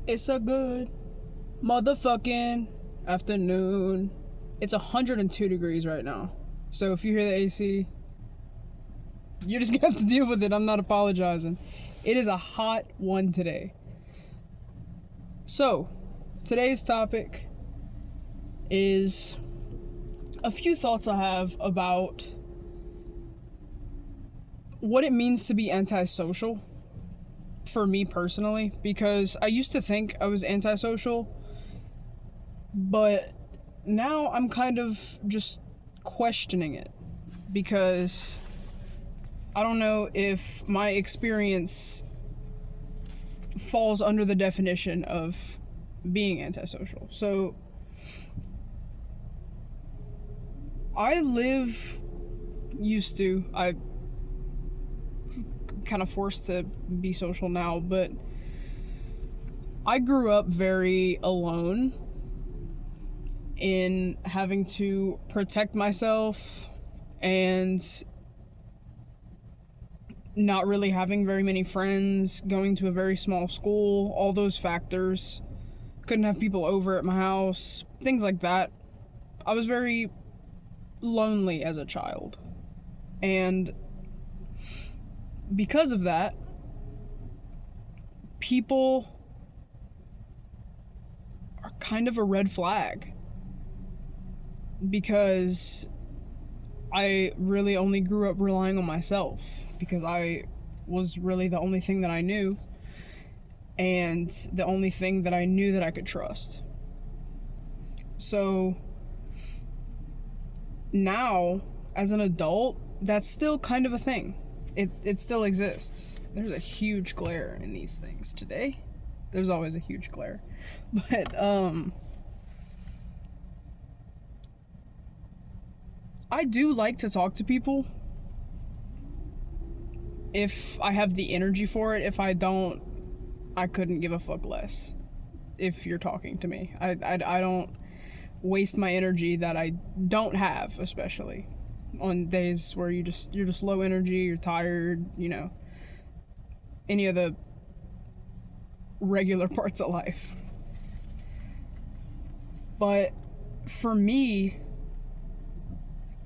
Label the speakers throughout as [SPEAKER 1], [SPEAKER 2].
[SPEAKER 1] It's a good motherfucking afternoon. It's 102 degrees right now. So if you hear the AC, you're just gonna have to deal with it. I'm not apologizing. It is a hot one today. So, today's topic is a few thoughts I have about what it means to be antisocial for me personally, because I used to think I was antisocial, but now I'm kind of just questioning it because I don't know if my experience falls under the definition of being antisocial. So I kind of forced to be social now, but I grew up very alone in having to protect myself and not really having very many friends, going to a very small school, all those factors. Couldn't have people over at my house, things like that. I was very lonely as a child. And because of that, people are kind of a red flag. Because I really only grew up relying on myself. Because I was really the only thing that I knew. And the only thing that I knew that I could trust. So now, as an adult, that's still kind of a thing. It still exists. There's a huge glare in these things today. There's always a huge glare. But, I do like to talk to people. If I have the energy for it. If I don't, I couldn't give a fuck less. If you're talking to me. I don't waste my energy that I don't have, especially on days where you're just low energy, you're tired, any of the regular parts of life. But for me,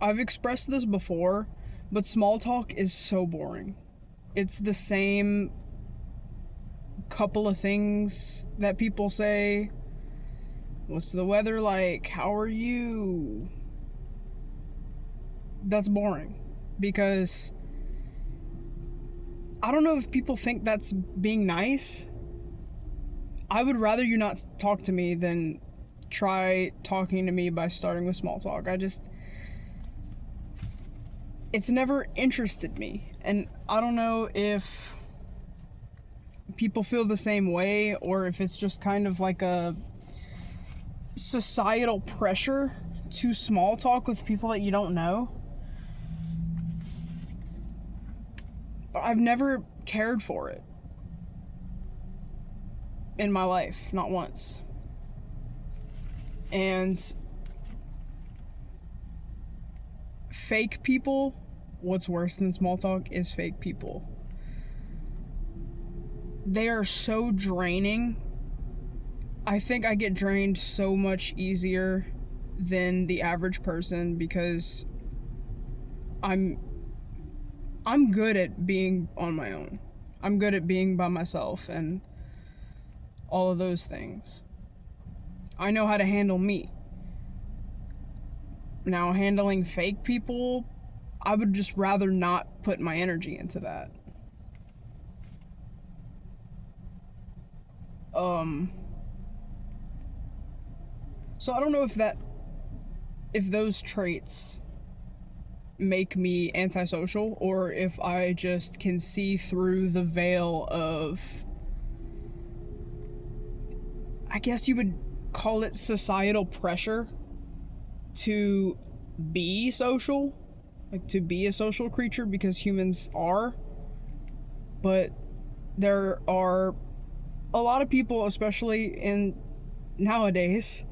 [SPEAKER 1] I've expressed this before, but small talk is so boring. It's the same couple of things that people say. What's the weather like? How are you? That's boring. Because I don't know if people think that's being nice. I would rather you not talk to me than try talking to me by starting with small talk. It's never interested me. And I don't know if people feel the same way or if it's just kind of like a societal pressure to small talk with people that you don't know. But I've never cared for it in my life, not once. And fake people, what's worse than small talk is fake people. They are so draining. I think I get drained so much easier than the average person because I'm good at being on my own. I'm good at being by myself and all of those things. I know how to handle me. Now, handling fake people, I would just rather not put my energy into that. So I don't know if those traits make me antisocial or if I just can see through the veil of, I guess you would call it societal pressure to be social, like to be a social creature because humans are. But there are a lot of people, especially nowadays,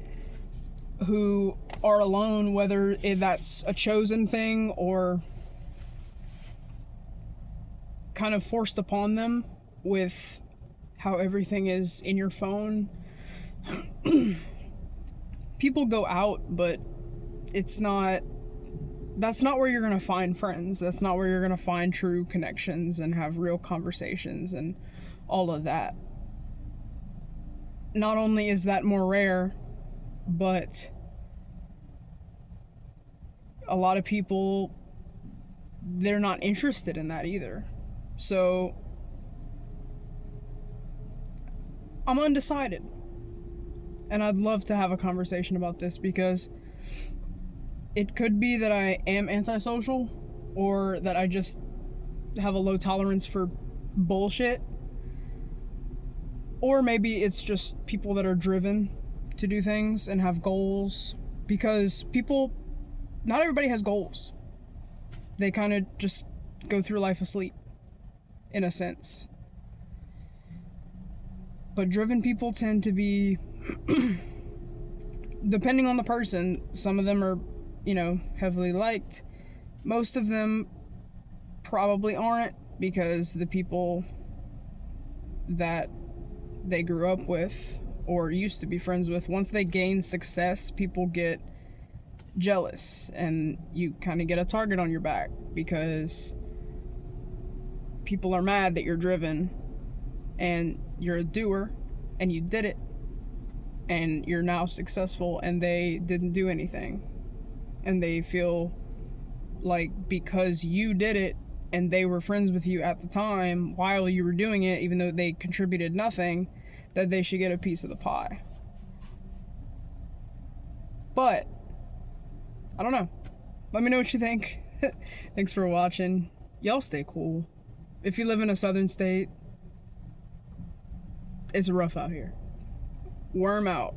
[SPEAKER 1] who are alone, whether that's a chosen thing or kind of forced upon them with how everything is in your phone. People go out, but that's not where you're going to find friends. That's not where you're going to find true connections and have real conversations and all of that. Not only is that more rare, but a lot of people, they're not interested in that either. So I'm undecided. And I'd love to have a conversation about this, because it could be that I am antisocial, or that I just have a low tolerance for bullshit. Or maybe it's just people that are driven to do things and have goals. Because not everybody has goals. They kind of just go through life asleep, in a sense. But driven people tend to be, depending on the person, some of them are, heavily liked. Most of them probably aren't, because the people that they grew up with or used to be friends with, once they gain success, people get jealous, and you kind of get a target on your back, because people are mad that you're driven and you're a doer and you did it and you're now successful, and they didn't do anything. And they feel like because you did it and they were friends with you at the time while you were doing it, even though they contributed nothing, that they should get a piece of the pie. But I don't know. Let me know what you think. Thanks for watching. Y'all stay cool. If you live in a southern state, it's rough out here. Worm out.